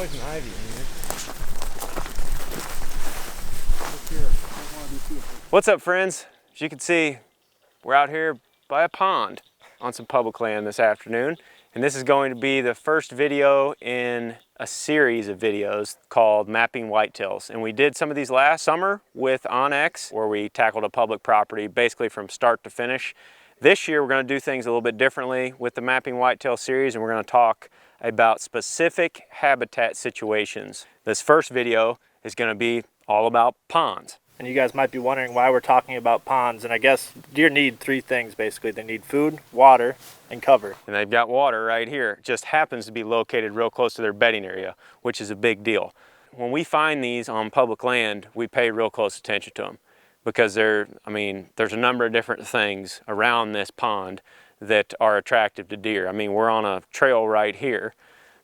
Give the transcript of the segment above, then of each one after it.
poison ivy in here. What's up, friends? As you can see, we're out here by a pond on some public land this afternoon, and this is going to be the first video in a series of videos called Mapping Whitetails. And we did some of these last summer with OnX, where we tackled a public property basically from start to finish. This year we're going to do things a little bit differently with the Mapping Whitetail series, and we're going to talk about specific habitat situations. This first video is going to be all about ponds. And you guys might be wondering why we're talking about ponds, and I guess deer need three things basically. They need food, water, and cover. And they've got water right here. It just happens to be located real close to their bedding area, which is a big deal. When we find these on public land, we pay real close attention to them because there's a number of different things around this pond that are attractive to deer. I mean, we're on a trail right here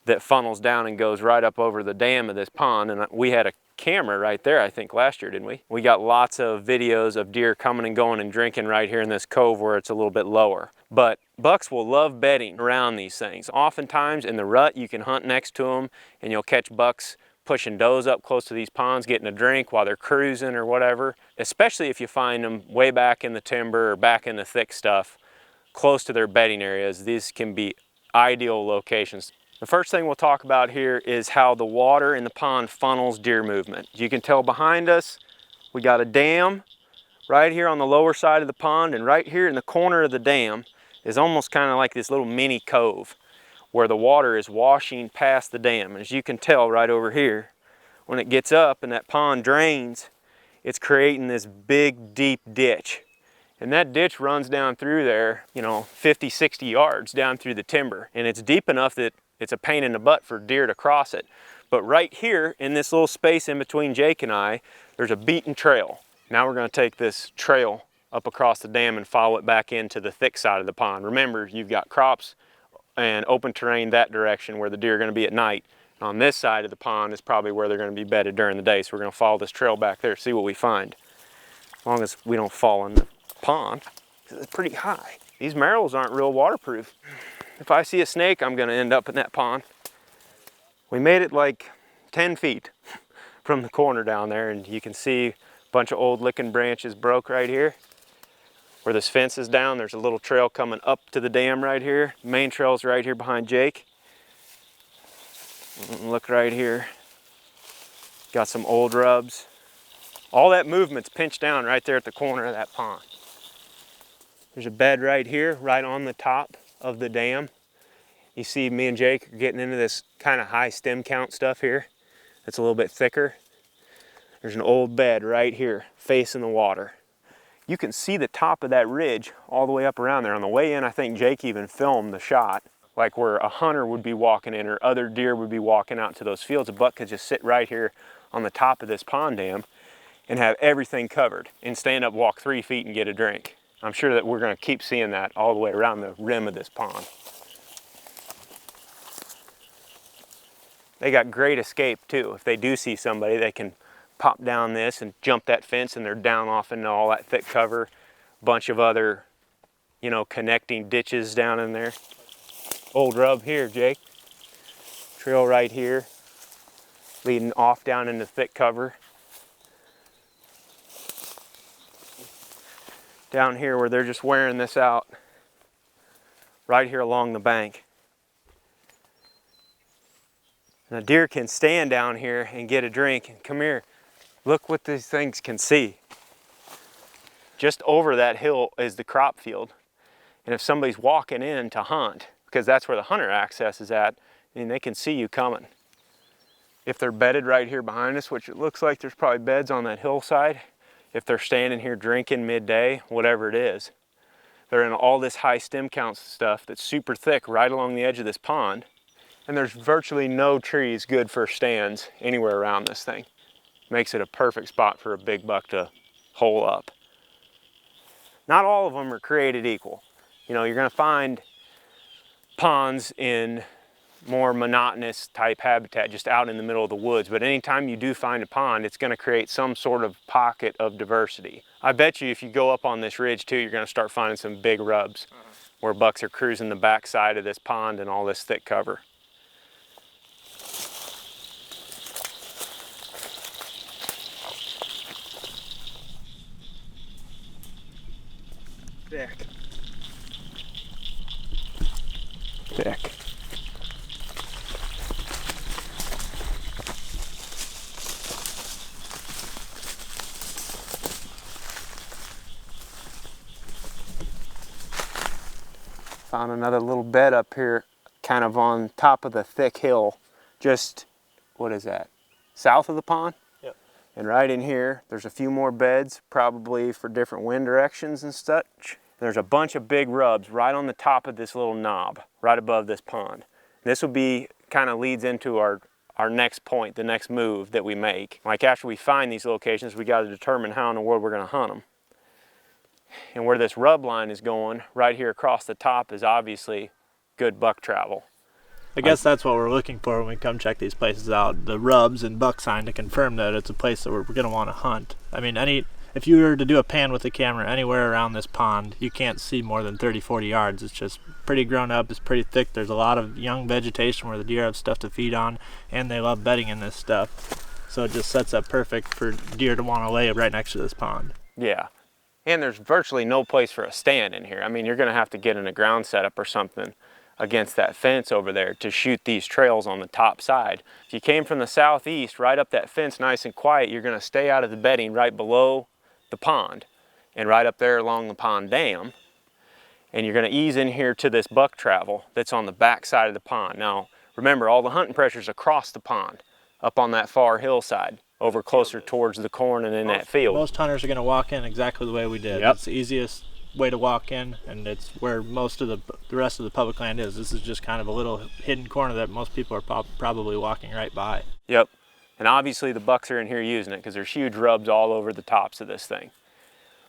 that funnels down and goes right up over the dam of this pond, and we had a camera right there, I think last year, didn't we? We got lots of videos of deer coming and going and drinking right here in this cove where it's a little bit lower. But bucks will love bedding around these things. Oftentimes in the rut you can hunt next to them and you'll catch bucks pushing does up close to these ponds, getting a drink while they're cruising or whatever, especially if you find them way back in the timber or back in the thick stuff close to their bedding areas. These can be ideal locations. The first thing we'll talk about here is how the water in the pond funnels deer movement. As you can tell behind us, we got a dam right here on the lower side of the pond, and right here in the corner of the dam is almost kind of like this little mini cove where the water is washing past the dam. And as you can tell right over here, when it gets up and that pond drains, it's creating this big deep ditch. And that ditch runs down through there, 50, 60 yards down through the timber. And it's deep enough that it's a pain in the butt for deer to cross it. But right here in this little space in between Jake and I, there's a beaten trail. Now we're going to take this trail up across the dam and follow it back into the thick side of the pond. Remember, you've got crops and open terrain that direction where the deer are going to be at night. On this side of the pond is probably where they're going to be bedded during the day. So we're going to follow this trail back there, see what we find. As long as we don't fall in the pond, because it's pretty high. These marrows aren't real waterproof. If I see a snake, I'm going to end up in that pond. We made it like 10 feet from the corner down there, and you can see a bunch of old licking branches broke right here. Where this fence is down, there's a little trail coming up to the dam right here. Main trail's right here behind Jake. And look right here. Got some old rubs. All that movement's pinched down right there at the corner of that pond. There's a bed right here, right on the top of the dam. You see me and Jake are getting into this kind of high stem count stuff here. It's a little bit thicker. There's an old bed right here facing the water. You can see the top of that ridge all the way up around there. On the way in, I think Jake even filmed the shot, like where a hunter would be walking in or other deer would be walking out to those fields. A buck could just sit right here on the top of this pond dam and have everything covered and stand up, walk 3 feet and get a drink. I'm sure that we're going to keep seeing that all the way around the rim of this pond. They got great escape too. If they do see somebody, they can pop down this and jump that fence and they're down off into all that thick cover. Bunch of other, connecting ditches down in there. Old rub here, Jake. Trail right here, leading off down into thick cover. Down here where they're just wearing this out, right here along the bank. And a deer can stand down here and get a drink. And come here, look what these things can see. Just over that hill is the crop field. And if somebody's walking in to hunt, because that's where the hunter access is at, and they can see you coming. If they're bedded right here behind us, which it looks like there's probably beds on that hillside, if they're standing here drinking midday, whatever it is, they're in all this high stem count stuff that's super thick right along the edge of this pond. And there's virtually no trees good for stands anywhere around this thing. Makes it a perfect spot for a big buck to hole up. Not all of them are created equal. You're going to find ponds in more monotonous type habitat just out in the middle of the woods, but anytime you do find a pond, it's going to create some sort of pocket of diversity. I bet you if you go up on this ridge too, you're going to start finding some big rubs where bucks are cruising the back side of this pond and all this thick cover. Thick. Thick. Found another little bed up here, kind of on top of the thick hill, just, what is that, south of the pond? Yep. And right in here, there's a few more beds, probably for different wind directions and such. There's a bunch of big rubs right on the top of this little knob, right above this pond. This will be, kind of leads into our next point, the next move that we make. Like after we find these locations, we got to determine how in the world we're going to hunt them. And where this rub line is going, right here across the top, is obviously good buck travel. I guess that's what we're looking for when we come check these places out. The rubs and buck sign to confirm that it's a place that we're going to want to hunt. I mean, if you were to do a pan with the camera anywhere around this pond, you can't see more than 30, 40 yards. It's just pretty grown up. It's pretty thick. There's a lot of young vegetation where the deer have stuff to feed on, and they love bedding in this stuff. So it just sets up perfect for deer to want to lay right next to this pond. Yeah. And there's virtually no place for a stand in here. I mean, you're going to have to get in a ground setup or something against that fence over there to shoot these trails on the top side. If you came from the southeast, right up that fence nice and quiet, you're going to stay out of the bedding right below the pond and right up there along the pond dam. And you're going to ease in here to this buck travel that's on the back side of the pond. Now, remember, all the hunting pressure's across the pond, up on that far hillside, over closer towards the corn and in that field. Most hunters are going to walk in exactly the way we did. Yep. It's the easiest way to walk in, and it's where most of the rest of the public land is. This is just kind of a little hidden corner that most people are probably walking right by. Yep. And obviously the bucks are in here using it because there's huge rubs all over the tops of this thing.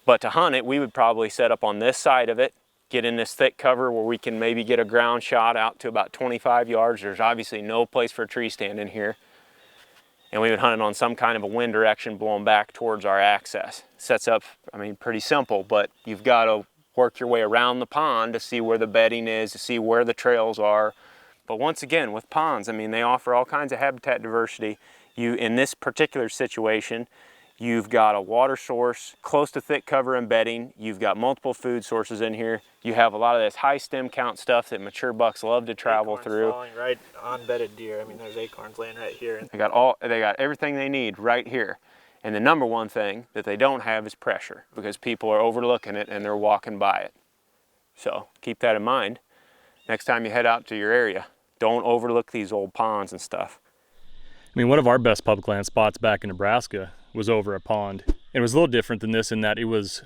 But to hunt it, we would probably set up on this side of it, get in this thick cover where we can maybe get a ground shot out to about 25 yards. There's obviously no place for a tree stand in here. And we would hunt it on some kind of a wind direction blowing back towards our access. Sets up, I mean, pretty simple, but you've got to work your way around the pond to see where the bedding is, to see where the trails are. But once again, with ponds, I mean, they offer all kinds of habitat diversity. In this particular situation, you've got a water source close to thick cover and bedding. You've got multiple food sources in here. You have a lot of this high stem count stuff that mature bucks love to travel through. Falling right on bedded deer. I mean, there's acorns laying right here. They got everything they need right here. And the number one thing that they don't have is pressure, because people are overlooking it and they're walking by it. So keep that in mind next time you head out to your area. Don't overlook these old ponds and stuff. I mean, one of our best public land spots back in Nebraska was over a pond. It was a little different than this in that it was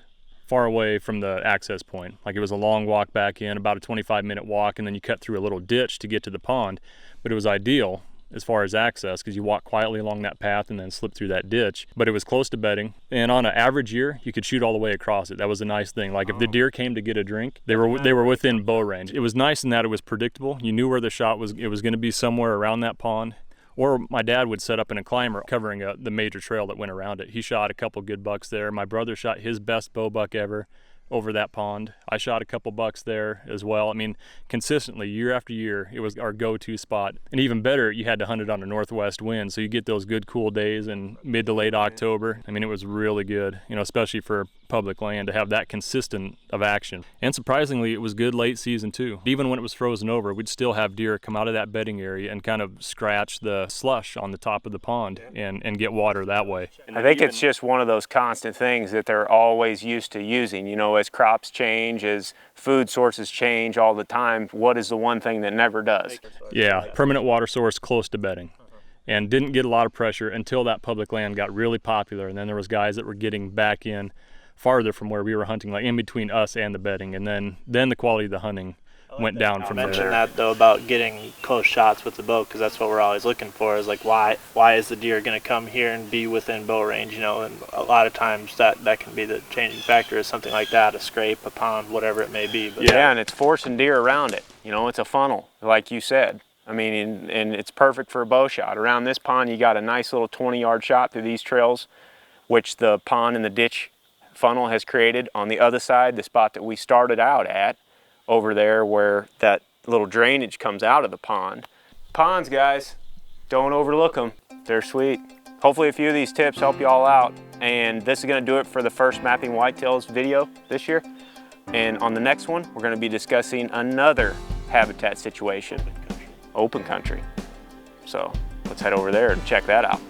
far away from the access point. Like, it was a long walk back in, about a 25-minute walk, and then you cut through a little ditch to get to the pond. But it was ideal as far as access because you walk quietly along that path and then slip through that ditch. But it was close to bedding, and on an average year you could shoot all the way across it. That was a nice thing. Like, if the deer came to get a drink, they were within bow range. It was nice in that it was predictable. You knew where the shot was. It was going to be somewhere around that pond. Or my dad would set up in a climber covering the major trail that went around it. He shot a couple good bucks there. My brother shot his best bow buck ever over that pond. I shot a couple bucks there as well. I mean, consistently, year after year, it was our go-to spot. And even better, you had to hunt it on a northwest wind, so you get those good cool days in mid to late October. I mean, it was really good, you know, especially for public land to have that consistent of action. And surprisingly, it was good late season too. Even when it was frozen over, we'd still have deer come out of that bedding area and kind of scratch the slush on the top of the pond and get water that way. I think it's just one of those constant things that they're always used to using. You know, as crops change, as food sources change all the time, what is the one thing that never does? Yeah, permanent water source close to bedding. And didn't get a lot of pressure until that public land got really popular. And then there was guys that were getting back in farther from where we were hunting, like in between us and the bedding, and then the quality of the hunting went down from there. I mentioned that though about getting close shots with the bow, because that's what we're always looking for, is like why is the deer going to come here and be within bow range, you know? And a lot of times that can be the changing factor, is something like that, a scrape, a pond, whatever it may be. But yeah, and it's forcing deer around it. You know, it's a funnel, like you said. I mean, and it's perfect for a bow shot. Around this pond, you got a nice little 20-yard shot through these trails, which the pond and the ditch funnel has created. On the other side, the spot that we started out at, over there where that little drainage comes out of the pond. Ponds, guys, don't overlook them. They're sweet. Hopefully a few of these tips help you all out. And this is going to do it for the first Mapping Whitetails video this year. And on the next one, we're going to be discussing another habitat situation, open country. So let's head over there and check that out.